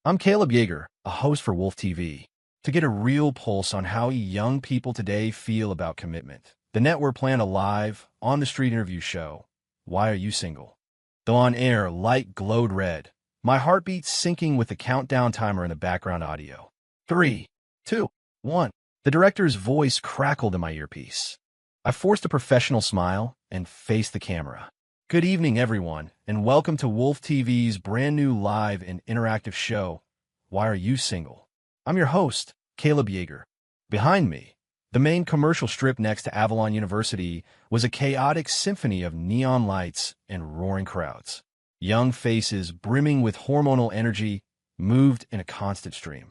I'm Caleb Yeager, a host for Wolf TV. To get a real pulse on how young people today feel about commitment, the network planned a live, on-the-street interview show, Why Are You Single? The on-air light glowed red, my heartbeat syncing with the countdown timer in the background audio. 3, 2, 1. The director's voice crackled in my earpiece. I forced a professional smile and faced the camera. Good evening, everyone, and welcome to Wolf TV's brand new live and interactive show, Why Are You Single? I'm your host, Caleb Yeager. Behind me, the main commercial strip next to Avalon University was a chaotic symphony of neon lights and roaring crowds. Young faces brimming with hormonal energy moved in a constant stream.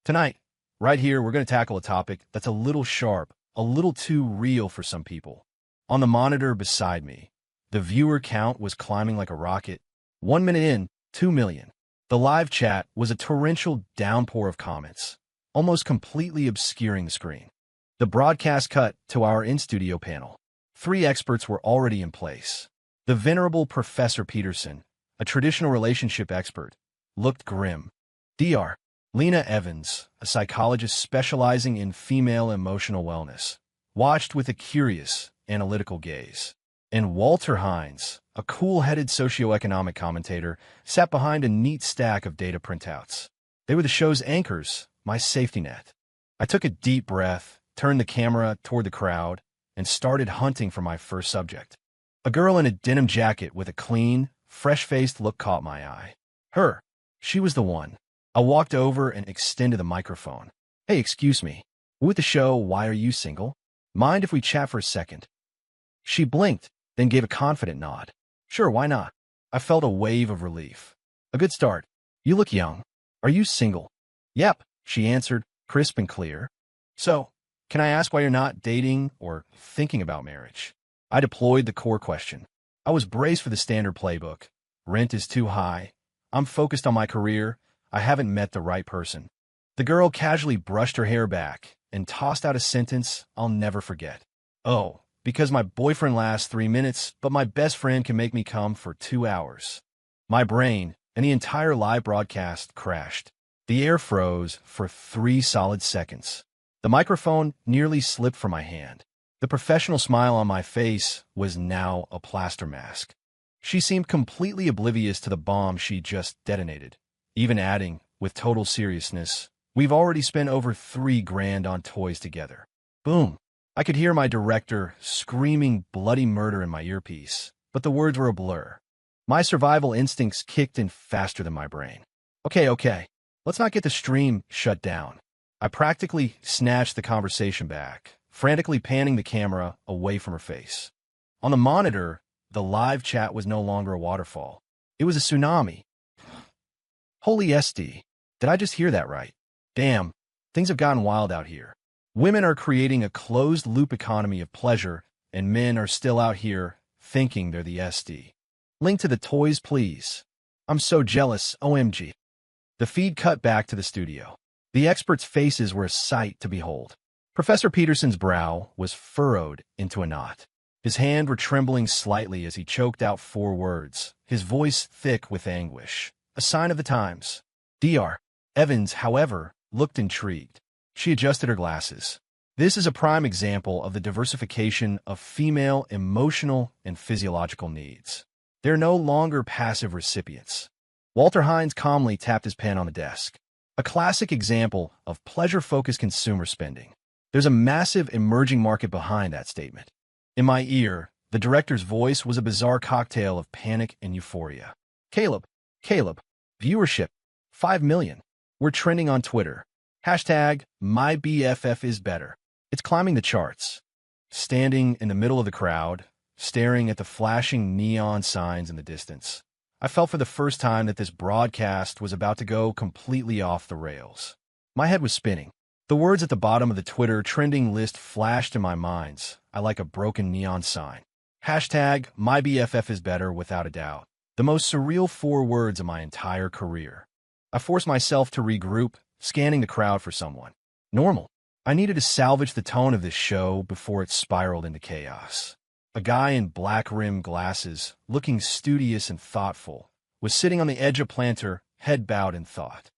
Tonight, right here, we're going to tackle a topic that's a little sharp, a little too real for some people. On the monitor beside me, the viewer count was climbing like a rocket. 1 minute in, 2 million. The live chat was a torrential downpour of comments, almost completely obscuring the screen. The broadcast cut to our in-studio panel. 3 experts were already in place. The venerable Professor Peterson, a traditional relationship expert, looked grim. Dr. Lena Evans, a psychologist specializing in female emotional wellness, watched with a curious, analytical gaze. And Walter Hines, a cool-headed socioeconomic commentator, sat behind a neat stack of data printouts. They were the show's anchors, my safety net. I took a deep breath, turned the camera toward the crowd, and started hunting for my first subject. A girl in a denim jacket with a clean, fresh-faced look caught my eye. Her. She was the one. I walked over and extended the microphone. Hey, excuse me. With the show, Why Are You Single? Mind if we chat for a second? She blinked, then gave a confident nod. Sure, why not? I felt a wave of relief. A good start. You look young. Are you single? Yep, she answered, crisp and clear. So, can I ask why you're not dating or thinking about marriage? I deployed the core question. I was braced for the standard playbook. Rent is too high. I'm focused on my career. I haven't met the right person. The girl casually brushed her hair back and tossed out a sentence I'll never forget. Oh, because my boyfriend lasts 3 minutes, but my best friend can make me come for 2 hours. My brain and the entire live broadcast crashed. The air froze for 3 solid seconds. The microphone nearly slipped from my hand. The professional smile on my face was now a plaster mask. She seemed completely oblivious to the bomb she just detonated, even adding, with total seriousness, "We've already spent over $3,000 on toys together." Boom. I could hear my director screaming bloody murder in my earpiece, but the words were a blur. My survival instincts kicked in faster than my brain. Okay, let's not get the stream shut down. I practically snatched the conversation back, frantically panning the camera away from her face. On the monitor, the live chat was no longer a waterfall. It was a tsunami. Holy SD, did I just hear that right? Damn, things have gotten wild out here. Women are creating a closed-loop economy of pleasure, and men are still out here thinking they're the SD. Link to the toys, please. I'm so jealous, OMG. The feed cut back to the studio. The experts' faces were a sight to behold. Professor Peterson's brow was furrowed into a knot. His hands were trembling slightly as he choked out 4 words, his voice thick with anguish. A sign of the times. Dr. Evans, however, looked intrigued. She adjusted her glasses. This is a prime example of the diversification of female emotional and physiological needs. They're no longer passive recipients. Walter Hines calmly tapped his pen on the desk. A classic example of pleasure-focused consumer spending. There's a massive emerging market behind that statement. In my ear, the director's voice was a bizarre cocktail of panic and euphoria. Caleb, viewership, 5 million. We're trending on Twitter. Hashtag #MyBFFIsBetter. It's climbing the charts. Standing in the middle of the crowd, staring at the flashing neon signs in the distance, I felt for the first time that this broadcast was about to go completely off the rails. My head was spinning. The words at the bottom of the Twitter trending list flashed in my mind. I like a broken neon sign. Hashtag #MyBFFIsBetter, without a doubt. The most surreal 4 words of my entire career. I forced myself to regroup, scanning the crowd for someone normal. I needed to salvage the tone of this show before it spiraled into chaos. A guy in black-rimmed glasses, looking studious and thoughtful, was sitting on the edge of planter, head bowed in thought.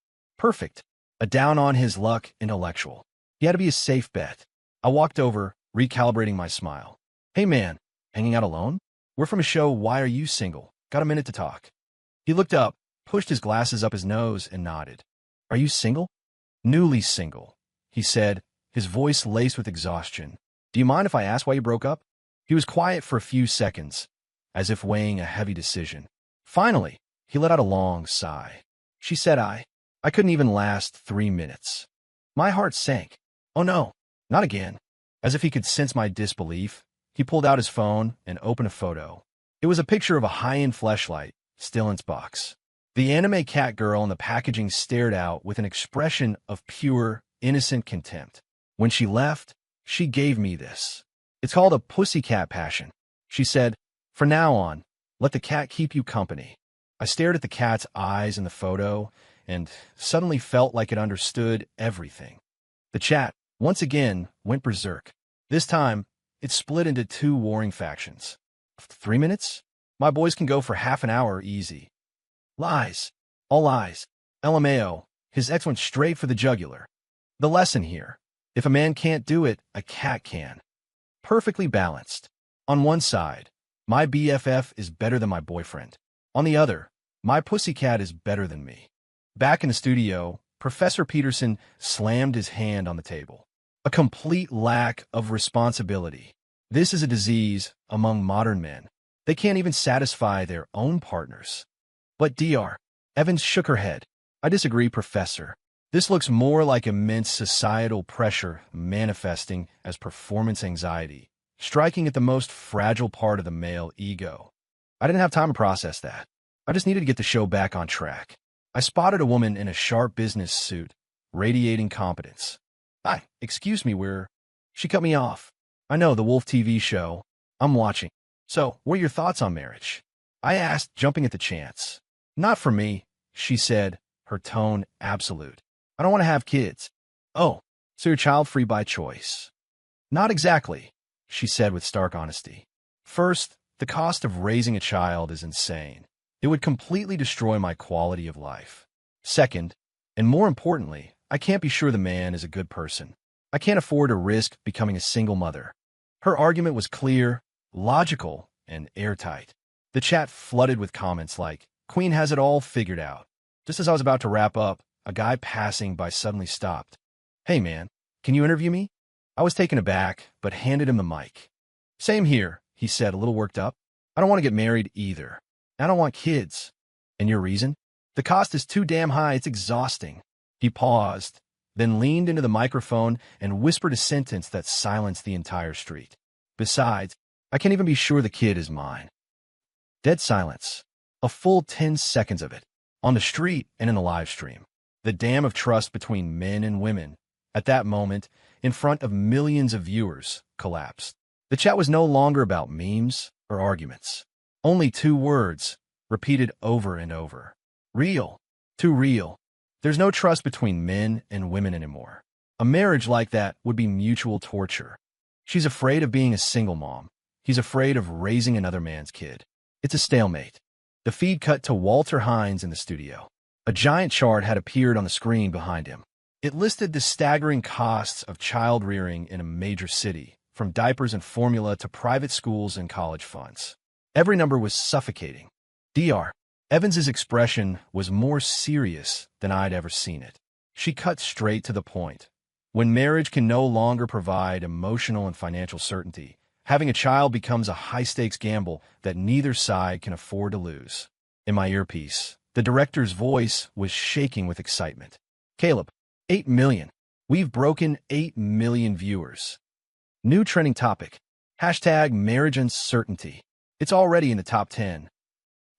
Perfect. A down-on-his-luck intellectual. He had to be a safe bet. I walked over, recalibrating my smile. Hey man, hanging out alone? We're from a show Why Are You Single? Got a minute to talk. He looked up, pushed his glasses up his nose, and nodded. Are you single? Newly single, he said, his voice laced with exhaustion. Do you mind if I ask why you broke up? He was quiet for a few seconds, as if weighing a heavy decision. Finally, he let out a long sigh. She said I couldn't even last 3 minutes. My heart sank. Oh no, not again. As if he could sense my disbelief, he pulled out his phone and opened a photo. It was a picture of a high-end fleshlight, still in its box. The anime cat girl in the packaging stared out with an expression of pure, innocent contempt. When she left, she gave me this. It's called a pussycat passion. She said, from now on, let the cat keep you company. I stared at the cat's eyes in the photo and suddenly felt like it understood everything. The chat, once again, went berserk. This time, it split into 2 warring factions. 3 minutes? My boys can go for half an hour easy. Lies. All lies. LMAO. His ex went straight for the jugular. The lesson here. If a man can't do it, a cat can. Perfectly balanced. On one side, my BFF is better than my boyfriend. On the other, my pussycat is better than me. Back in the studio, Professor Peterson slammed his hand on the table. A complete lack of responsibility. This is a disease among modern men. They can't even satisfy their own partners. But Dr. Evans shook her head. I disagree, Professor. This looks more like immense societal pressure manifesting as performance anxiety, striking at the most fragile part of the male ego. I didn't have time to process that. I just needed to get the show back on track. I spotted a woman in a sharp business suit, radiating competence. Hi, excuse me, She cut me off. I know, the Wolf TV show. I'm watching. So, what are your thoughts on marriage? I asked, jumping at the chance. Not for me, she said, her tone absolute. I don't want to have kids. Oh, so you're child-free by choice. Not exactly, she said with stark honesty. First, the cost of raising a child is insane. It would completely destroy my quality of life. Second, and more importantly, I can't be sure the man is a good person. I can't afford to risk becoming a single mother. Her argument was clear, logical, and airtight. The chat flooded with comments like, Queen has it all figured out. Just as I was about to wrap up, a guy passing by suddenly stopped. Hey man, can you interview me? I was taken aback, but handed him the mic. Same here, he said, a little worked up. I don't want to get married either. I don't want kids. And your reason? The cost is too damn high, it's exhausting. He paused, then leaned into the microphone and whispered a sentence that silenced the entire street. Besides, I can't even be sure the kid is mine. Dead silence. A full 10 seconds of it. On the street and in the live stream. The dam of trust between men and women, at that moment, in front of millions of viewers, collapsed. The chat was no longer about memes or arguments. Only 2 words, repeated over and over. Real. Too real. There's no trust between men and women anymore. A marriage like that would be mutual torture. She's afraid of being a single mom. He's afraid of raising another man's kid. It's a stalemate. The feed cut to Walter Hines in the studio. A giant chart had appeared on the screen behind him. It listed the staggering costs of child rearing in a major city, from diapers and formula to private schools and college funds. Every number was suffocating. Dr. Evans's expression was more serious than I'd ever seen it. She cut straight to the point. When marriage can no longer provide emotional and financial certainty, having a child becomes a high-stakes gamble that neither side can afford to lose. In my earpiece, the director's voice was shaking with excitement. Caleb, 8 million. We've broken 8 million viewers. New trending topic. #marriage uncertainty. It's already in the top 10.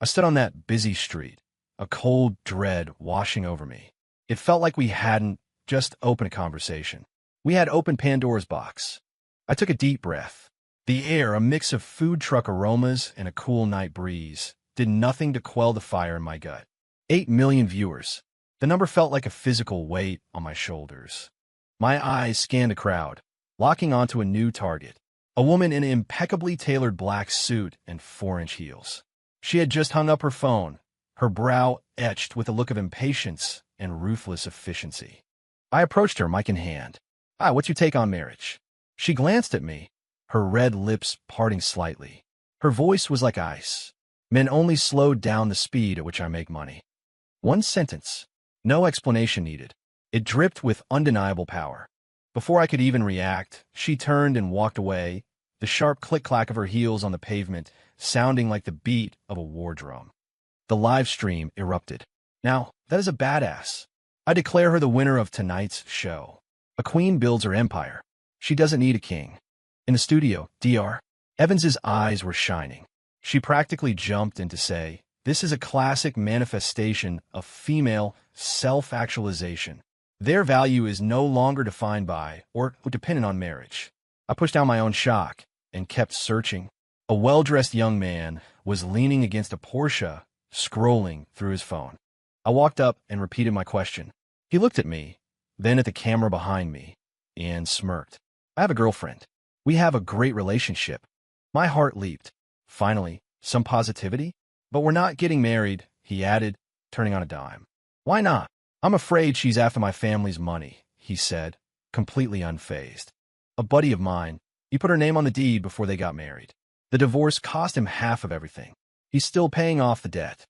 I stood on that busy street, a cold dread washing over me. It felt like we hadn't just opened a conversation. We had opened Pandora's box. I took a deep breath. The air, a mix of food truck aromas and a cool night breeze, did nothing to quell the fire in my gut. 8 million viewers. The number felt like a physical weight on my shoulders. My eyes scanned the crowd, locking onto a new target. A woman in an impeccably tailored black suit and 4-inch heels. She had just hung up her phone, her brow etched with a look of impatience and ruthless efficiency. I approached her, mic in hand. "Ah, what's your take on marriage?" She glanced at me, her red lips parting slightly. Her voice was like ice. "Men only slowed down the speed at which I make money." One sentence. No explanation needed. It dripped with undeniable power. Before I could even react, she turned and walked away, the sharp click-clack of her heels on the pavement sounding like the beat of a war drum. The live stream erupted. "Now, that is a badass. I declare her the winner of tonight's show. A queen builds her empire. She doesn't need a king." In the studio, Dr. Evans's eyes were shining. She practically jumped in to say, "This is a classic manifestation of female self-actualization. Their value is no longer defined by or dependent on marriage." I pushed down my own shock and kept searching. A well-dressed young man was leaning against a Porsche, scrolling through his phone. I walked up and repeated my question. He looked at me, then at the camera behind me, and smirked. "I have a girlfriend. We have a great relationship." My heart leaped. Finally, some positivity? "But we're not getting married," he added, turning on a dime. "Why not?" "I'm afraid she's after my family's money," he said, completely unfazed. "A buddy of mine, he put her name on the deed before they got married. The divorce cost him half of everything. He's still paying off the debt."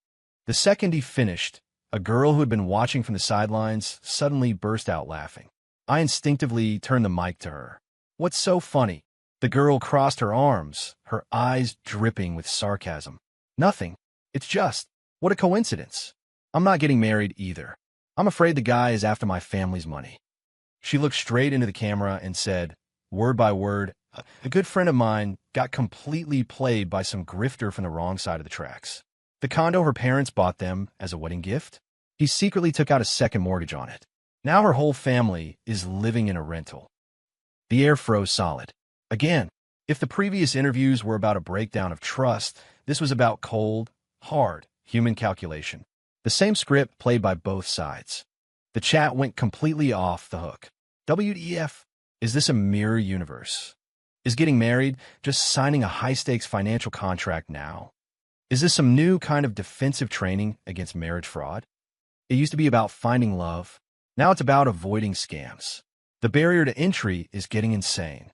The second he finished, a girl who had been watching from the sidelines suddenly burst out laughing. I instinctively turned the mic to her. "What's so funny?" The girl crossed her arms, her eyes dripping with sarcasm. "Nothing. It's just, what a coincidence. I'm not getting married either. I'm afraid the guy is after my family's money." She looked straight into the camera and said, word by word, "A good friend of mine got completely played by some grifter from the wrong side of the tracks. The condo her parents bought them as a wedding gift, he secretly took out a second mortgage on it. Now her whole family is living in a rental." The air froze solid. Again, if the previous interviews were about a breakdown of trust, this was about cold, hard, human calculation. The same script played by both sides. The chat went completely off the hook. WTF? Is this a mirror universe? Is getting married just signing a high-stakes financial contract now? Is this some new kind of defensive training against marriage fraud? It used to be about finding love. Now it's about avoiding scams. The barrier to entry is getting insane.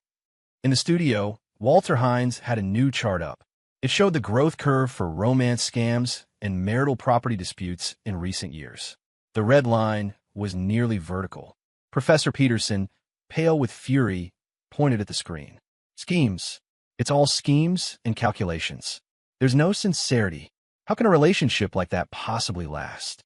In the studio, Walter Hines had a new chart up. It showed the growth curve for romance scams and marital property disputes in recent years. The red line was nearly vertical. Professor Peterson, pale with fury, pointed at the screen. "Schemes. It's all schemes and calculations. There's no sincerity. How can a relationship like that possibly last?"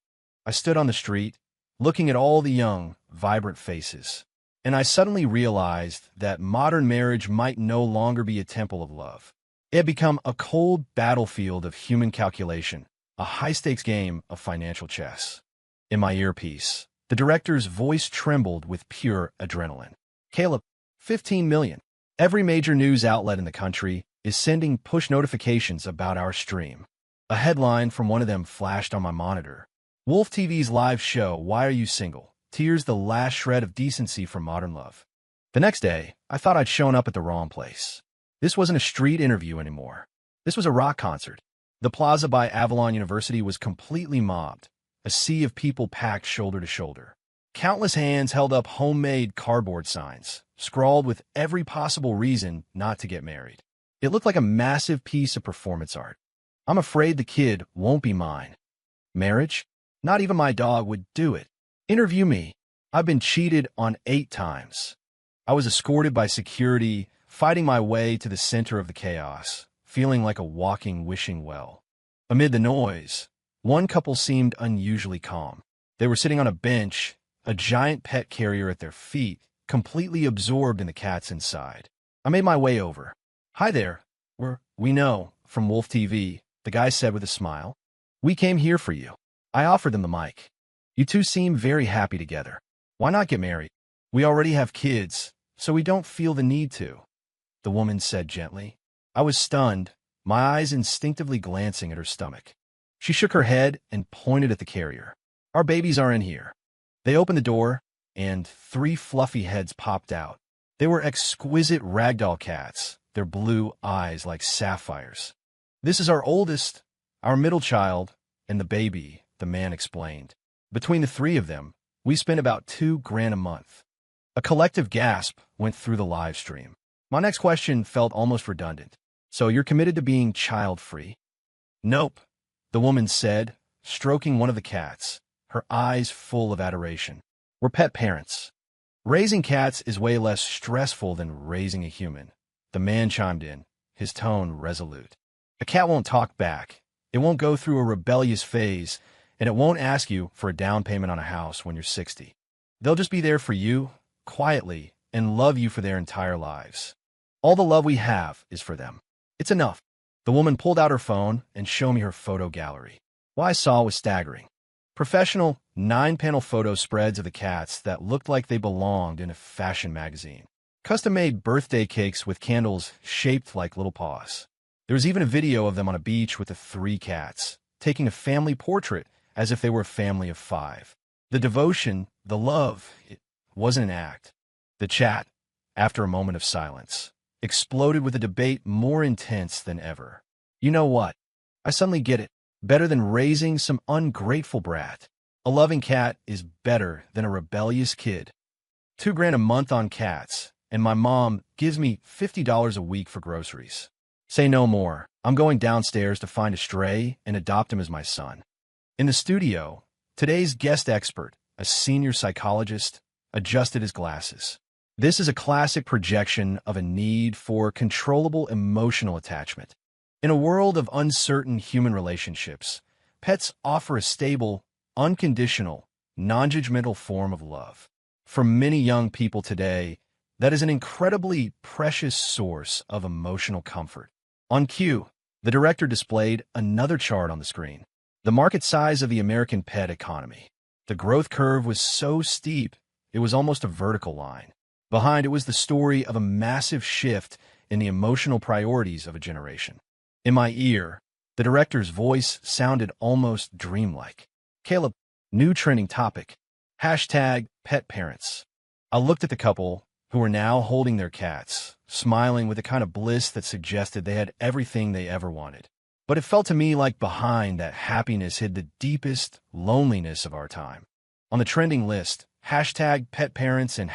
I stood on the street, looking at all the young, vibrant faces, and I suddenly realized that modern marriage might no longer be a temple of love. It had become a cold battlefield of human calculation, a high-stakes game of financial chess. In my earpiece, the director's voice trembled with pure adrenaline. "Caleb, 15 million. Every major news outlet in the country is sending push notifications about our stream." A headline from one of them flashed on my monitor. "Wolf TV's live show, Why Are You Single? Tears the last shred of decency from modern love." The next day, I thought I'd shown up at the wrong place. This wasn't a street interview anymore. This was a rock concert. The plaza by Avalon University was completely mobbed, a sea of people packed shoulder to shoulder. Countless hands held up homemade cardboard signs, scrawled with every possible reason not to get married. It looked like a massive piece of performance art. "I'm afraid the kid won't be mine." Marriage? Not even my dog would do it. Interview me. I've been cheated on 8 times. I was escorted by security, fighting my way to the center of the chaos, feeling like a walking wishing well. Amid the noise, one couple seemed unusually calm. They were sitting on a bench, a giant pet carrier at their feet, completely absorbed in the cats inside. I made my way over. "Hi there. We know, from Wolf TV," the guy said with a smile. "We came here for you." I offered them the mic. "You two seem very happy together. Why not get married? We already have kids, so we don't feel the need to," the woman said gently. I was stunned, my eyes instinctively glancing at her stomach. She shook her head and pointed at the carrier. "Our babies are in here." They opened the door, and 3 fluffy heads popped out. They were exquisite ragdoll cats, their blue eyes like sapphires. "This is our oldest, our middle child, and the baby," the man explained. Between the three of them, we spent about $2,000 a month. A collective gasp went through the live stream. My next question felt almost redundant. So you're committed to being child-free? Nope, the woman said, stroking one of the cats, her eyes full of adoration. We're pet parents. Raising cats is way less stressful than raising a human. The man chimed in, his tone resolute. A cat won't talk back. It won't go through a rebellious phase, and it won't ask you for a down payment on a house when you're 60. They'll just be there for you, quietly, and love you for their entire lives. All the love we have is for them. It's enough. The woman pulled out her phone and showed me her photo gallery. What I saw was staggering. Professional, 9-panel photo spreads of the cats that looked like they belonged in a fashion magazine. Custom-made birthday cakes with candles shaped like little paws. There was even a video of them on a beach with the 3 cats, taking a family portrait as if they were a family of 5. The devotion, the love, it wasn't an act. The chat, after a moment of silence, exploded with a debate more intense than ever. You know what? I suddenly get it. Better than raising some ungrateful brat. A loving cat is better than a rebellious kid. $2,000 a month on cats, and my mom gives me $50 a week for groceries. Say no more. I'm going downstairs to find a stray and adopt him as my son. In the studio, today's guest expert, a senior psychologist, adjusted his glasses. This is a classic projection of a need for controllable emotional attachment. In a world of uncertain human relationships, pets offer a stable, unconditional, non-judgmental form of love. For many young people today, that is an incredibly precious source of emotional comfort. On cue, the director displayed another chart on the screen. The market size of the American pet economy. The growth curve was so steep, it was almost a vertical line. Behind it was the story of a massive shift in the emotional priorities of a generation. In my ear, the director's voice sounded almost dreamlike. Caleb, new trending topic. #pet parents. I looked at the couple, who were now holding their cats, smiling with a kind of bliss that suggested they had everything they ever wanted. But it felt to me like behind that happiness hid the deepest loneliness of our time. On the trending list, #pet parents and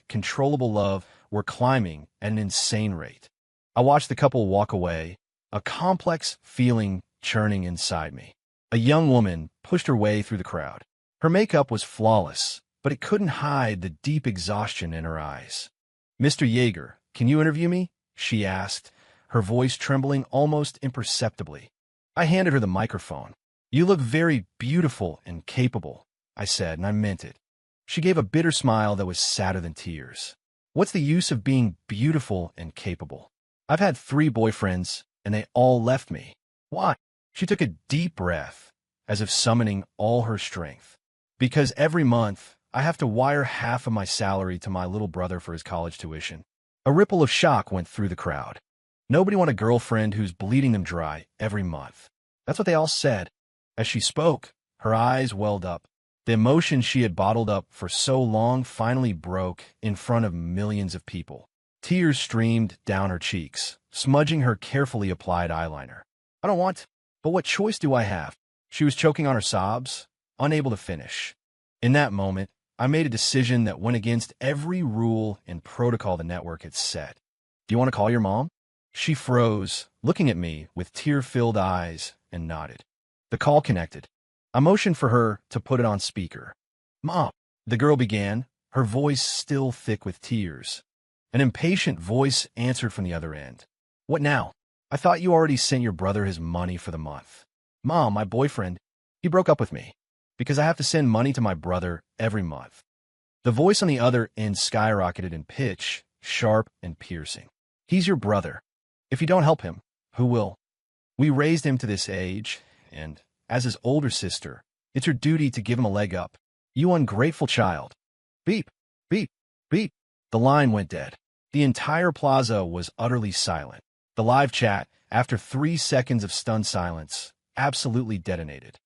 #controllable love were climbing at an insane rate. I watched the couple walk away, a complex feeling churning inside me. A young woman pushed her way through the crowd. Her makeup was flawless, but it couldn't hide the deep exhaustion in her eyes. "Mr. Yeager, can you interview me?" she asked, her voice trembling almost imperceptibly. I handed her the microphone. "You look very beautiful and capable," I said, and I meant it. She gave a bitter smile that was sadder than tears. "What's the use of being beautiful and capable? I've had 3 boyfriends, and they all left me. Why?" She took a deep breath, as if summoning all her strength. "Because every month, I have to wire half of my salary to my little brother for his college tuition." A ripple of shock went through the crowd. Nobody wanted a girlfriend who's bleeding them dry every month. That's what they all said. As she spoke, her eyes welled up. The emotion she had bottled up for so long finally broke in front of millions of people. Tears streamed down her cheeks, smudging her carefully applied eyeliner. "I don't want, but what choice do I have?" She was choking on her sobs, unable to finish. In that moment, I made a decision that went against every rule and protocol the network had set. "Do you want to call your mom?" She froze, looking at me with tear-filled eyes, and nodded. The call connected. I motioned for her to put it on speaker. "Mom," the girl began, her voice still thick with tears. An impatient voice answered from the other end. "What now? I thought you already sent your brother his money for the month." "Mom, my boyfriend, he broke up with me because I have to send money to my brother every month." The voice on the other end skyrocketed in pitch, sharp and piercing. "He's your brother. If you don't help him, who will? We raised him to this age, and as his older sister, it's your duty to give him a leg up. You ungrateful child." Beep, beep, beep. The line went dead. The entire plaza was utterly silent. The live chat, after 3 seconds of stunned silence, absolutely detonated.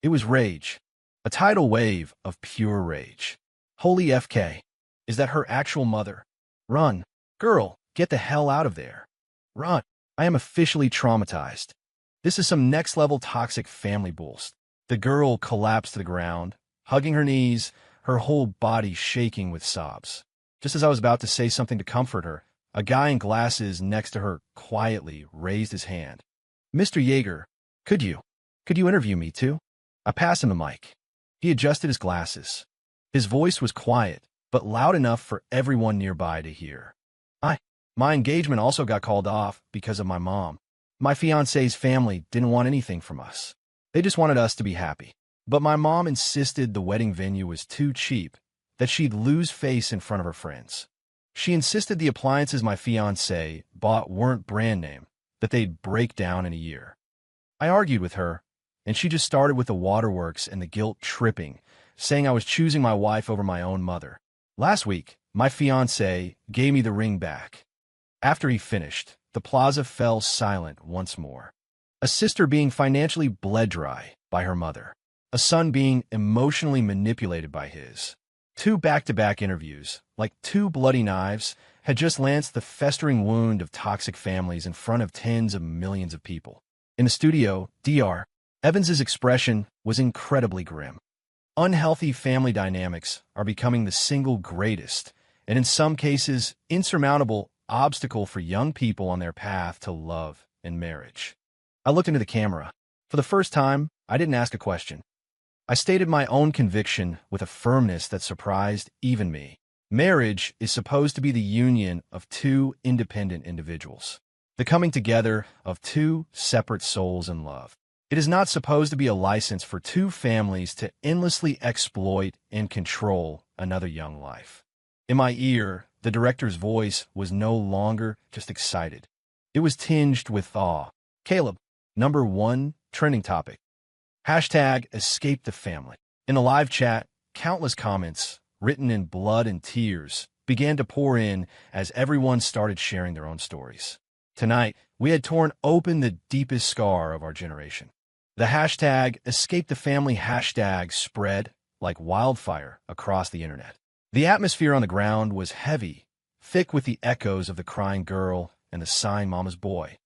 It was rage. A tidal wave of pure rage. Holy FK. Is that her actual mother? Run. Girl, get the hell out of there. Run. I am officially traumatized. This is some next-level toxic family bullshit. The girl collapsed to the ground, hugging her knees, her whole body shaking with sobs. Just as I was about to say something to comfort her, a guy in glasses next to her quietly raised his hand. "Mr. Yeager, could you interview me too?" I passed him the mic. He adjusted his glasses. His voice was quiet, but loud enough for everyone nearby to hear. My engagement also got called off because of my mom. My fiancé's family didn't want anything from us. They just wanted us to be happy. But my mom insisted the wedding venue was too cheap, that she'd lose face in front of her friends. She insisted the appliances my fiancé bought weren't brand name, that they'd break down in a year. I argued with her, and she just started with the waterworks and the guilt tripping, saying I was choosing my wife over my own mother. Last week, my fiancé gave me the ring back. After he finished, the plaza fell silent once more. A sister being financially bled dry by her mother. A son being emotionally manipulated by his. 2 back-to-back interviews, like 2 bloody knives, had just lanced the festering wound of toxic families in front of tens of millions of people. In the studio, Dr. Evans's expression was incredibly grim. Unhealthy family dynamics are becoming the single greatest, and in some cases, insurmountable obstacle for young people on their path to love and marriage. I looked into the camera. For the first time, I didn't ask a question. I stated my own conviction with a firmness that surprised even me. Marriage is supposed to be the union of 2 independent individuals, the coming together of 2 separate souls in love. It is not supposed to be a license for 2 families to endlessly exploit and control another young life. In my ear, the director's voice was no longer just excited. It was tinged with awe. "Caleb, number 1 trending topic. #escape the family." In the live chat, countless comments, written in blood and tears, began to pour in as everyone started sharing their own stories. Tonight, we had torn open the deepest scar of our generation. The #escape the family hashtag spread like wildfire across the internet. The atmosphere on the ground was heavy, thick with the echoes of the crying girl and the sighing mama's boy.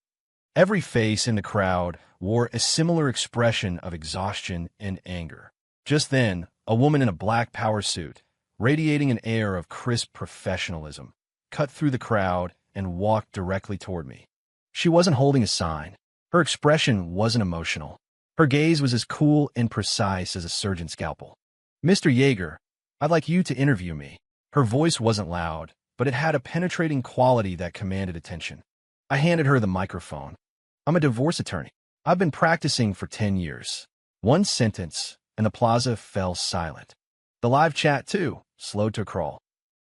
Every face in the crowd wore a similar expression of exhaustion and anger. Just then, a woman in a black power suit, radiating an air of crisp professionalism, cut through the crowd and walked directly toward me. She wasn't holding a sign. Her expression wasn't emotional. Her gaze was as cool and precise as a surgeon's scalpel. "Mr. Yeager, I'd like you to interview me." Her voice wasn't loud, but it had a penetrating quality that commanded attention. I handed her the microphone. "I'm a divorce attorney. I've been practicing for 10 years. One sentence, and the plaza fell silent. The live chat, too, slowed to a crawl.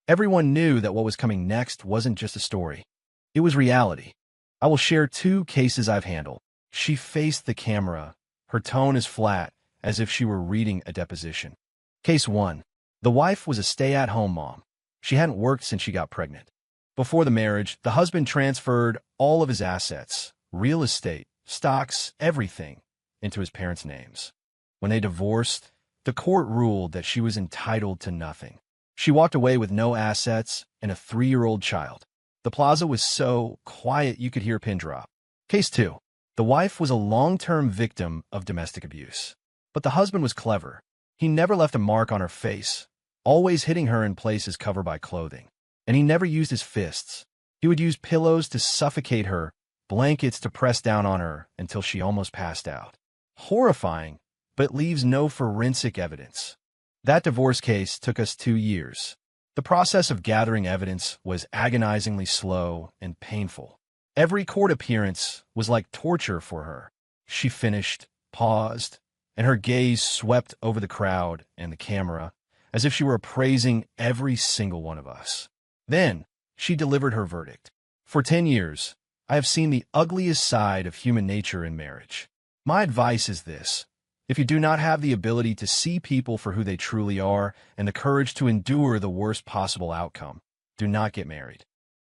Everyone knew that what was coming next wasn't just a story. It was reality. I will share 2 cases I've handled. She faced the camera, her tone as flat as if she were reading a deposition. Case 1. The wife was a stay-at-home mom. She hadn't worked since she got pregnant. Before the marriage, the husband transferred all of his assets, real estate, stocks, everything, into his parents' names. When they divorced, the court ruled that she was entitled to nothing. She walked away with no assets and a 3-year-old child. The plaza was so quiet you could hear a pin drop. Case 2. The wife was a long-term victim of domestic abuse. But the husband was clever. He never left a mark on her face, always hitting her in places covered by clothing. And he never used his fists. He would use pillows to suffocate her, blankets to press down on her until she almost passed out. Horrifying, but leaves no forensic evidence. That divorce case took us 2 years. The process of gathering evidence was agonizingly slow and painful. Every court appearance was like torture for her. She finished, paused, and her gaze swept over the crowd and the camera, as if she were appraising every single one of us. Then, she delivered her verdict. For 10 years, I have seen the ugliest side of human nature in marriage. My advice is this: if you do not have the ability to see people for who they truly are and the courage to endure the worst possible outcome, do not get married.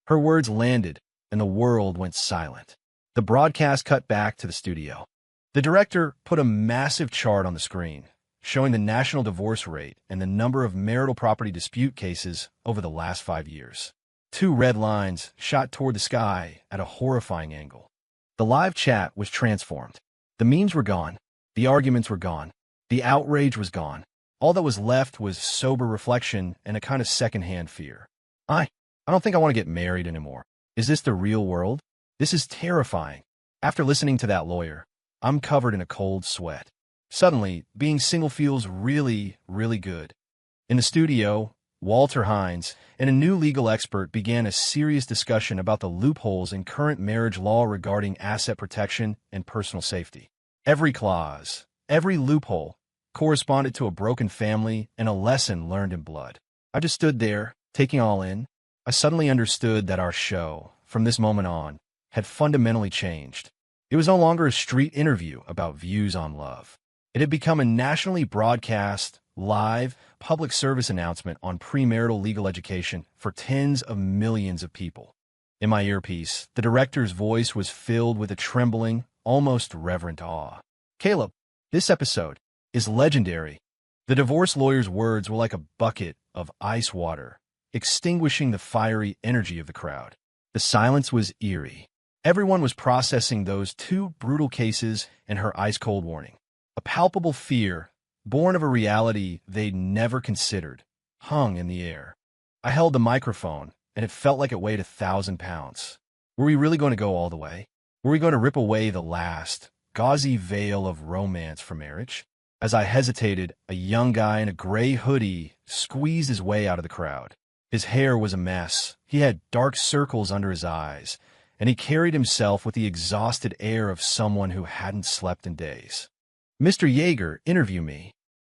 Her words landed, and the world went silent. The broadcast cut back to the studio. The director put a massive chart on the screen, showing the national divorce rate and the number of marital property dispute cases over the last 5 years. 2 red lines shot toward the sky at a horrifying angle. The live chat was transformed. The memes were gone. The arguments were gone. The outrage was gone. All that was left was sober reflection and a kind of secondhand fear. I don't think I want to get married anymore. Is this the real world? This is terrifying. After listening to that lawyer, I'm covered in a cold sweat. Suddenly, being single feels really, really good. In the studio, Walter Hines and a new legal expert began a serious discussion about the loopholes in current marriage law regarding asset protection and personal safety. Every clause, every loophole, corresponded to a broken family and a lesson learned in blood. I just stood there, taking all in. I suddenly understood that our show, from this moment on, had fundamentally changed. It was no longer a street interview about views on love. It had become a nationally broadcast, live, public service announcement on premarital legal education for tens of millions of people. In my earpiece, the director's voice was filled with a trembling, almost reverent awe. Caleb, this episode is legendary. The divorce lawyer's words were like a bucket of ice water, extinguishing the fiery energy of the crowd. The silence was eerie. Everyone was processing those two brutal cases and her ice-cold warning. A palpable fear, born of a reality they'd never considered, hung in the air. I held the microphone, and it felt like it weighed 1,000 pounds. Were we really going to go all the way? Were we going to rip away the last, gauzy veil of romance for marriage? As I hesitated, a young guy in a gray hoodie squeezed his way out of the crowd. His hair was a mess. He had dark circles under his eyes, and he carried himself with the exhausted air of someone who hadn't slept in days. "Mr. Yeager, interview me."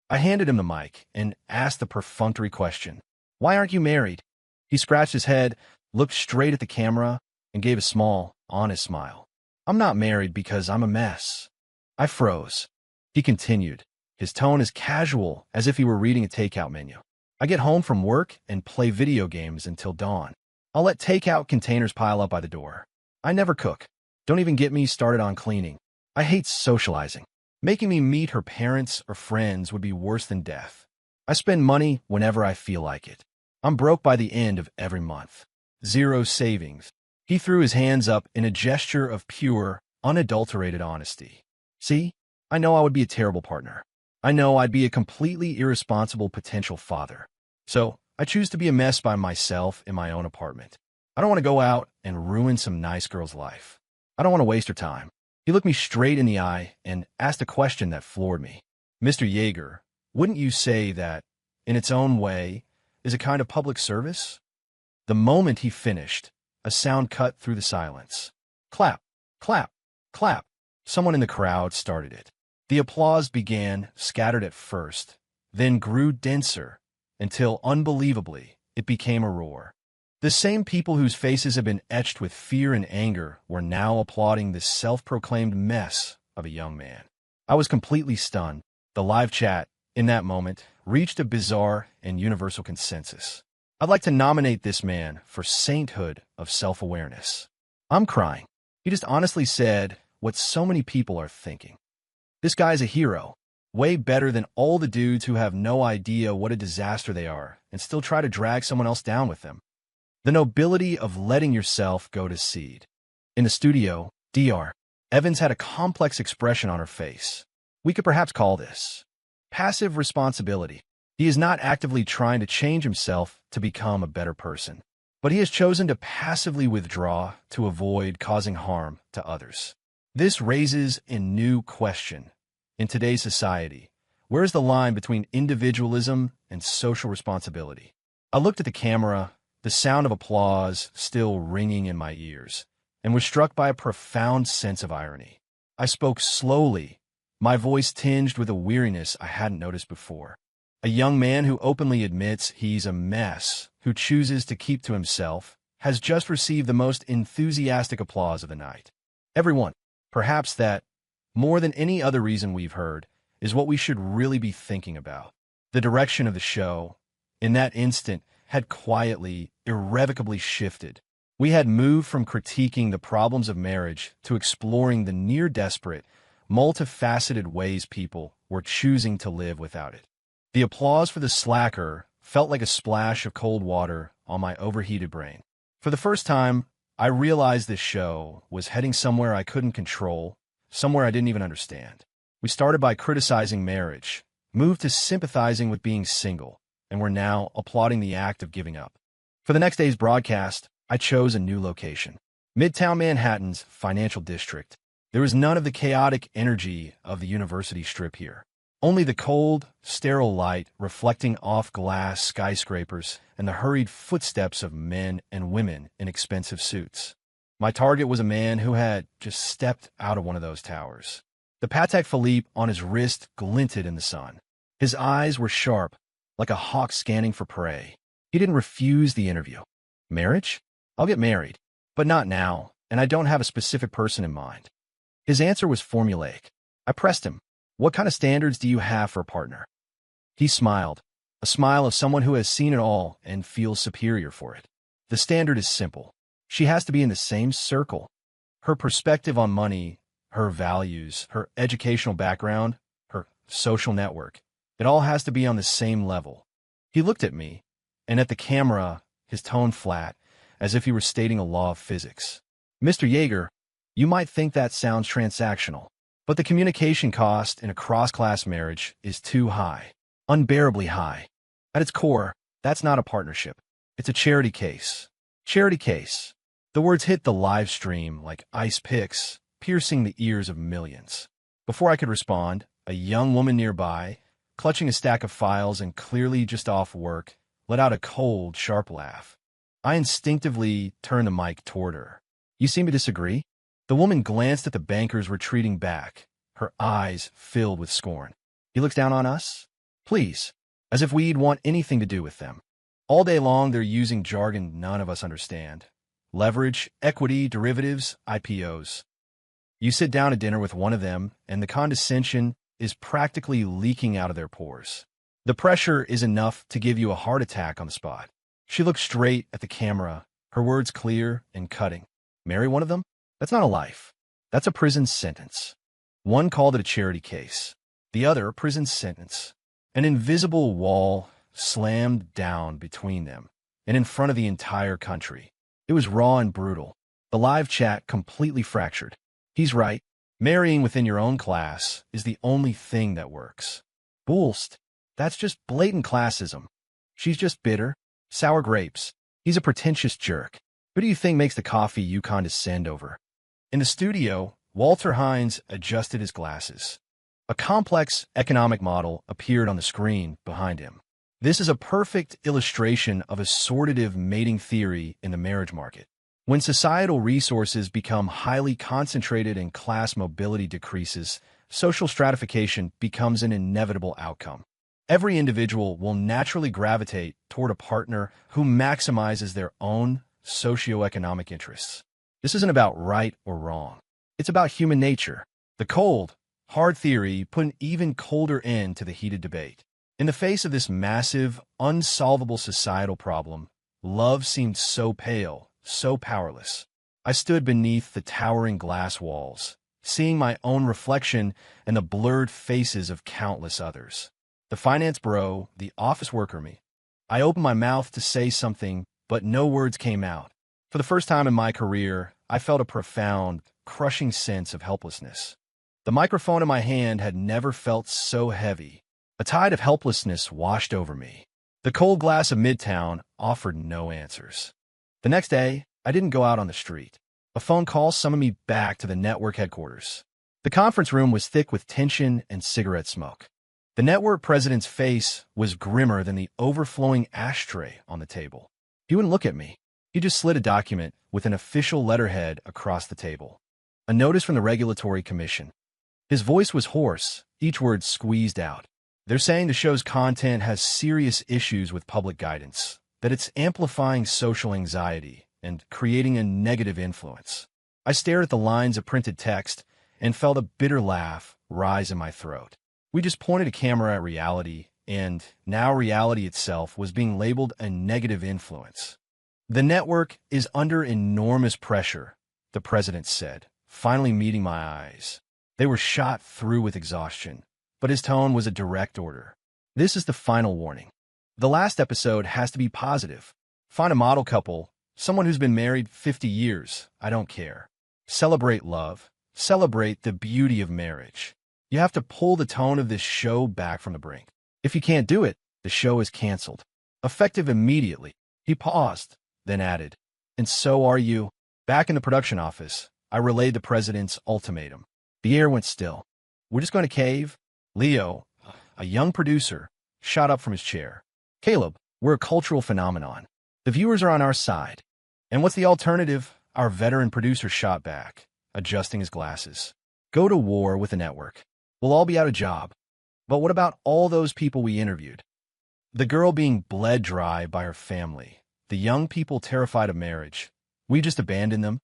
I handed him the mic and asked the perfunctory question. "Why aren't you married?" He scratched his head, looked straight at the camera, and gave a small, honest smile. "I'm not married because I'm a mess." I froze. He continued, his tone as casual as if he were reading a takeout menu. "I get home from work and play video games until dawn. I'll let takeout containers pile up by the door. I never cook. Don't even get me started on cleaning. I hate socializing. Making me meet her parents or friends would be worse than death. I spend money whenever I feel like it. I'm broke by the end of every month. Zero savings." He threw his hands up in a gesture of pure, unadulterated honesty. "See, I know I would be a terrible partner. I know I'd be a completely irresponsible potential father. So I choose to be a mess by myself in my own apartment. I don't want to go out and ruin some nice girl's life. I don't want to waste her time." He looked me straight in the eye and asked a question that floored me. "Mr. Yeager, wouldn't you say that, in its own way, is a kind of public service?" The moment he finished, a sound cut through the silence. Clap, clap, clap. Someone in the crowd started it. The applause began, scattered at first, then grew denser, until, unbelievably, it became a roar. The same people whose faces had been etched with fear and anger were now applauding this self-proclaimed mess of a young man. I was completely stunned. The live chat, in that moment, reached a bizarre and universal consensus. I'd like to nominate this man for sainthood of self-awareness. I'm crying. He just honestly said what so many people are thinking. This guy's a hero, way better than all the dudes who have no idea what a disaster they are and still try to drag someone else down with them. The nobility of letting yourself go to seed. In the studio, Dr. Evans had a complex expression on her face. We could perhaps call this passive responsibility. He is not actively trying to change himself to become a better person, but he has chosen to passively withdraw to avoid causing harm to others. This raises a new question. In today's society, where is the line between individualism and social responsibility? I looked at the camera, the sound of applause still ringing in my ears, and was struck by a profound sense of irony. I spoke slowly, my voice tinged with a weariness I hadn't noticed before. A young man who openly admits he's a mess, who chooses to keep to himself, has just received the most enthusiastic applause of the night. Everyone, perhaps that, more than any other reason we've heard, is what we should really be thinking about. The direction of the show, in that instant, had quietly, irrevocably shifted. We had moved from critiquing the problems of marriage to exploring the near-desperate, multifaceted ways people were choosing to live without it. The applause for the slacker felt like a splash of cold water on my overheated brain. For the first time, I realized this show was heading somewhere I couldn't control, somewhere I didn't even understand. We started by criticizing marriage, moved to sympathizing with being single, and were now applauding the act of giving up. For the next day's broadcast, I chose a new location. Midtown Manhattan's financial district. There was none of the chaotic energy of the University Strip here. Only the cold, sterile light reflecting off glass skyscrapers and the hurried footsteps of men and women in expensive suits. My target was a man who had just stepped out of one of those towers. The Patek Philippe on his wrist glinted in the sun. His eyes were sharp, like a hawk scanning for prey. He didn't refuse the interview. Marriage? I'll get married, but not now, and I don't have a specific person in mind. His answer was formulaic. I pressed him. What kind of standards do you have for a partner? He smiled, a smile of someone who has seen it all and feels superior for it. The standard is simple. She has to be in the same circle. Her perspective on money, her values, her educational background, her social network, it all has to be on the same level. He looked at me, and at the camera, his tone flat, as if he were stating a law of physics. Mr. Yeager, you might think that sounds transactional, but the communication cost in a cross-class marriage is too high, unbearably high. At its core, that's not a partnership. It's a charity case. Charity case. The words hit the live stream like ice picks, piercing the ears of millions. Before I could respond, a young woman nearby, clutching a stack of files and clearly just off work, let out a cold, sharp laugh. I instinctively turned the mic toward her. You seem to disagree? The woman glanced at the bankers retreating back, her eyes filled with scorn. He looks down on us? Please, as if we'd want anything to do with them. All day long they're using jargon none of us understand. Leverage, equity, derivatives, IPOs. You sit down at dinner with one of them, and the condescension is practically leaking out of their pores. The pressure is enough to give you a heart attack on the spot. She looked straight at the camera, her words clear and cutting. Marry one of them? That's not a life. That's a prison sentence. One called it a charity case. The other, a prison sentence. An invisible wall slammed down between them and in front of the entire country. It was raw and brutal. The live chat completely fractured. He's right. Marrying within your own class is the only thing that works. Bullst. That's just blatant classism. She's just bitter. Sour grapes. He's a pretentious jerk. Who do you think makes the coffee you condescend over? In the studio, Walter Hines adjusted his glasses. A complex economic model appeared on the screen behind him. This is a perfect illustration of a sortative mating theory in the marriage market. When societal resources become highly concentrated and class mobility decreases, social stratification becomes an inevitable outcome. Every individual will naturally gravitate toward a partner who maximizes their own socioeconomic interests. This isn't about right or wrong. It's about human nature. The cold, hard theory put an even colder end to the heated debate. In the face of this massive, unsolvable societal problem, love seemed so pale, so powerless. I stood beneath the towering glass walls, seeing my own reflection and the blurred faces of countless others. The finance bro, the office worker me. I opened my mouth to say something, but no words came out. For the first time in my career, I felt a profound, crushing sense of helplessness. The microphone in my hand had never felt so heavy. A tide of helplessness washed over me. The cold glass of Midtown offered no answers. The next day, I didn't go out on the street. A phone call summoned me back to the network headquarters. The conference room was thick with tension and cigarette smoke. The network president's face was grimmer than the overflowing ashtray on the table. He wouldn't look at me. He just slid a document with an official letterhead across the table. A notice from the Regulatory Commission. His voice was hoarse, each word squeezed out. They're saying the show's content has serious issues with public guidance, that it's amplifying social anxiety and creating a negative influence. I stared at the lines of printed text and felt a bitter laugh rise in my throat. We just pointed a camera at reality, and now reality itself was being labeled a negative influence. The network is under enormous pressure, the president said, finally meeting my eyes. They were shot through with exhaustion, but his tone was a direct order. This is the final warning. The last episode has to be positive. Find a model couple, someone who's been married 50 years. I don't care. Celebrate love. Celebrate the beauty of marriage. You have to pull the tone of this show back from the brink. If you can't do it, the show is canceled. Effective immediately. He paused, then added, and so are you. Back in the production office, I relayed the president's ultimatum. The air went still. We're just going to cave? Leo, a young producer, shot up from his chair. Caleb, we're a cultural phenomenon. The viewers are on our side. And what's the alternative? Our veteran producer shot back, adjusting his glasses. Go to war with the network. We'll all be out of job. But what about all those people we interviewed? The girl being bled dry by her family. The young people terrified of marriage. We just abandoned them.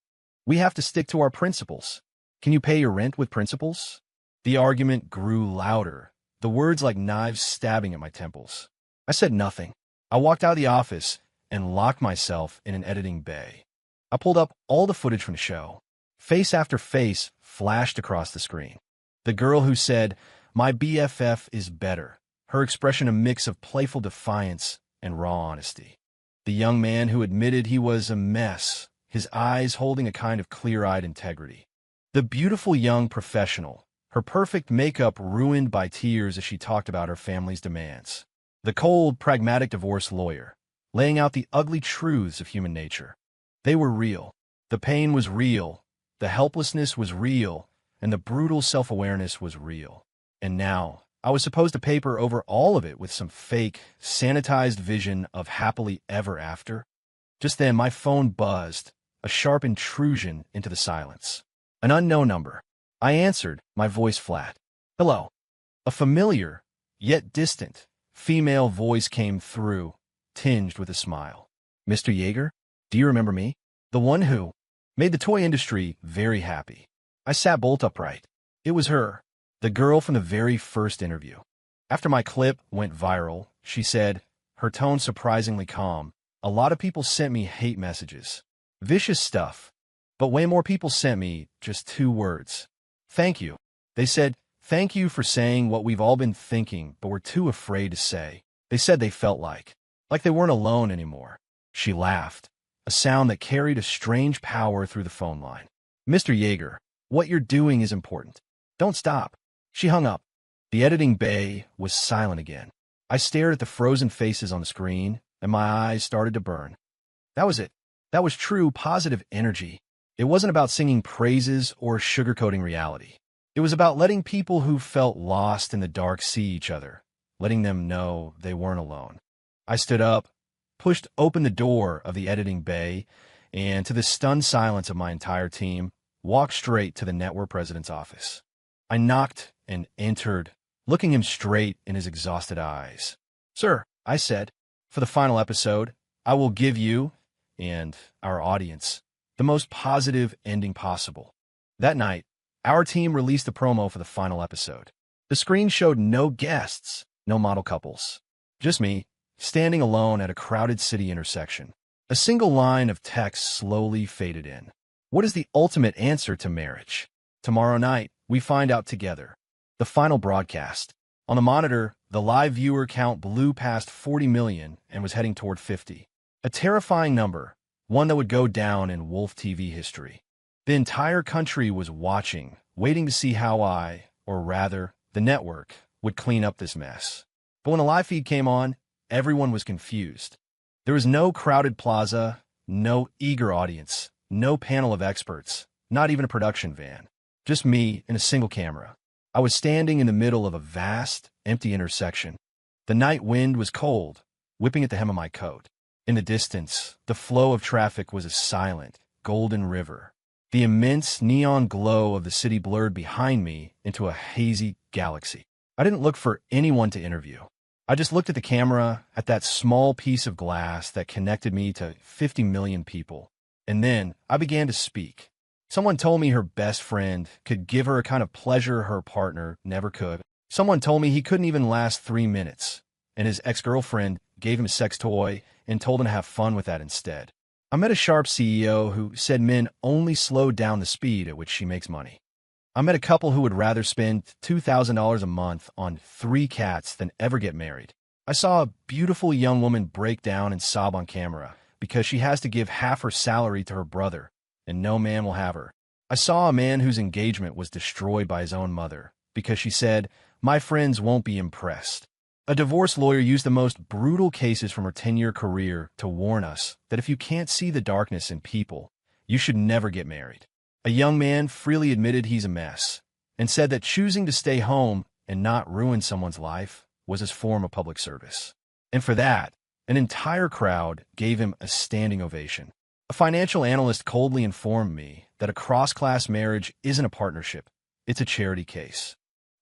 We have to stick to our principles. Can you pay your rent with principles? The argument grew louder, the words like knives stabbing at my temples. I said nothing. I walked out of the office and locked myself in an editing bay. I pulled up all the footage from the show. Face after face flashed across the screen. The girl who said, "My BFF is better," her expression a mix of playful defiance and raw honesty. The young man who admitted he was a mess, his eyes holding a kind of clear-eyed integrity. The beautiful young professional, her perfect makeup ruined by tears as she talked about her family's demands. The cold, pragmatic divorce lawyer, laying out the ugly truths of human nature. They were real. The pain was real. The helplessness was real. And the brutal self-awareness was real. And now, I was supposed to paper over all of it with some fake, sanitized vision of happily ever after. Just then, my phone buzzed, a sharp intrusion into the silence. An unknown number. I answered, my voice flat. "Hello." A familiar, yet distant, female voice came through, tinged with a smile. "Mr. Yeager, do you remember me? The one who made the toy industry very happy." I sat bolt upright. It was her, the girl from the very first interview. After my clip went viral, she said, her tone surprisingly calm, "A lot of people sent me hate messages. Vicious stuff. But way more people sent me just 2 words. Thank you. They said, thank you for saying what we've all been thinking, but we're too afraid to say." They said they felt like they weren't alone anymore. She laughed, a sound that carried a strange power through the phone line. "Mr. Yeager, what you're doing is important. Don't stop." She hung up. The editing bay was silent again. I stared at the frozen faces on the screen, and my eyes started to burn. That was it. That was true, positive energy. It wasn't about singing praises or sugarcoating reality. It was about letting people who felt lost in the dark see each other, letting them know they weren't alone. I stood up, pushed open the door of the editing bay, and to the stunned silence of my entire team, walked straight to the network president's office. I knocked and entered, looking him straight in his exhausted eyes. "Sir," I said, "for the final episode, I will give you, and our audience, the most positive ending possible." That night, our team released the promo for the final episode. The screen showed no guests, no model couples. Just me, standing alone at a crowded city intersection. A single line of text slowly faded in. What is the ultimate answer to marriage? Tomorrow night, we find out together. The final broadcast. On the monitor, the live viewer count blew past 40 million and was heading toward 50. A terrifying number, one that would go down in Wolf TV history. The entire country was watching, waiting to see how I, or rather, the network, would clean up this mess. But when the live feed came on, everyone was confused. There was no crowded plaza, no eager audience, no panel of experts, not even a production van. Just me and a single camera. I was standing in the middle of a vast, empty intersection. The night wind was cold, whipping at the hem of my coat. In the distance, the flow of traffic was a silent, golden river. The immense neon glow of the city blurred behind me into a hazy galaxy. I didn't look for anyone to interview. I just looked at the camera, at that small piece of glass that connected me to 50 million people. And then I began to speak. Someone told me her best friend could give her a kind of pleasure her partner never could. Someone told me he couldn't even last 3 minutes, and his ex-girlfriend gave him a sex toy and told him to have fun with that instead. I met a sharp CEO who said men only slow down the speed at which she makes money. I met a couple who would rather spend $2,000 a month on 3 cats than ever get married. I saw a beautiful young woman break down and sob on camera because she has to give half her salary to her brother, and no man will have her. I saw a man whose engagement was destroyed by his own mother because she said, "My friends won't be impressed." A divorce lawyer used the most brutal cases from her 10-year career to warn us that if you can't see the darkness in people, you should never get married. A young man freely admitted he's a mess and said that choosing to stay home and not ruin someone's life was his form of public service. And for that, an entire crowd gave him a standing ovation. A financial analyst coldly informed me that a cross-class marriage isn't a partnership, it's a charity case.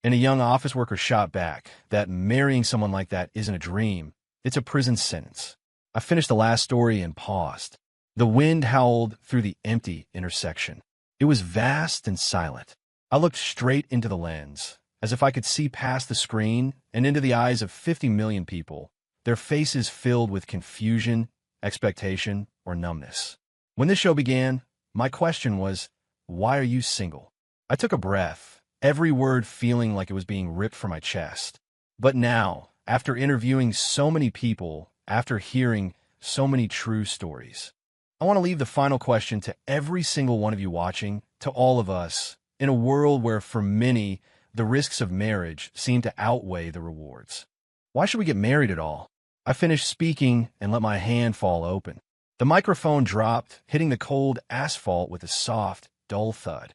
And a young office worker shot back that marrying someone like that isn't a dream, it's a prison sentence. I finished the last story and paused. The wind howled through the empty intersection. It was vast and silent. I looked straight into the lens, as if I could see past the screen and into the eyes of 50 million people, their faces filled with confusion, expectation, or numbness. When this show began, my question was, why are you single? I took a breath, every word feeling like it was being ripped from my chest. But now, after interviewing so many people, after hearing so many true stories, I want to leave the final question to every single one of you watching, to all of us, in a world where, for many, the risks of marriage seem to outweigh the rewards. Why should we get married at all? I finished speaking and let my hand fall open. The microphone dropped, hitting the cold asphalt with a soft, dull thud.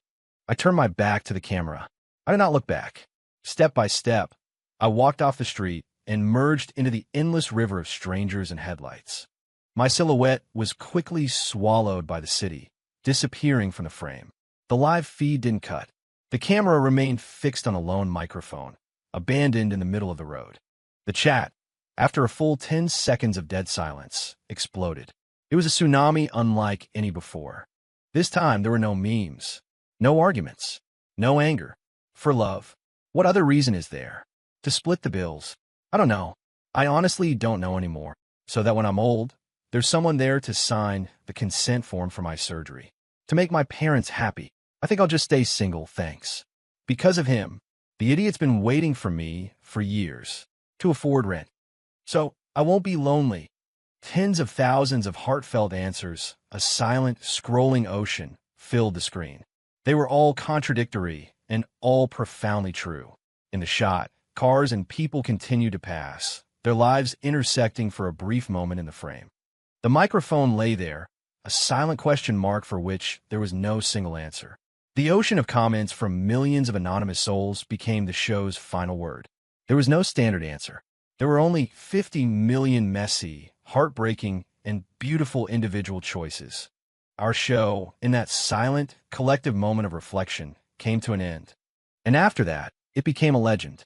I turned my back to the camera. I did not look back. Step by step, I walked off the street and merged into the endless river of strangers and headlights. My silhouette was quickly swallowed by the city, disappearing from the frame. The live feed didn't cut. The camera remained fixed on a lone microphone, abandoned in the middle of the road. The chat, after a full 10 seconds of dead silence, exploded. It was a tsunami unlike any before. This time, there were no memes, no arguments, no anger. For love. What other reason is there? To split the bills? I don't know. I honestly don't know anymore. So that when I'm old, there's someone there to sign the consent form for my surgery. To make my parents happy. I think I'll just stay single, thanks. Because of him, the idiot's been waiting for me for years to afford rent. So I won't be lonely. Tens of thousands of heartfelt answers, a silent, scrolling ocean, filled the screen. They were all contradictory and all profoundly true. In the shot, cars and people continued to pass, their lives intersecting for a brief moment in the frame. The microphone lay there, a silent question mark for which there was no single answer. The ocean of comments from millions of anonymous souls became the show's final word. There was no standard answer. There were only 50 million messy, heartbreaking, and beautiful individual choices. Our show, in that silent, collective moment of reflection, came to an end. And after that, it became a legend.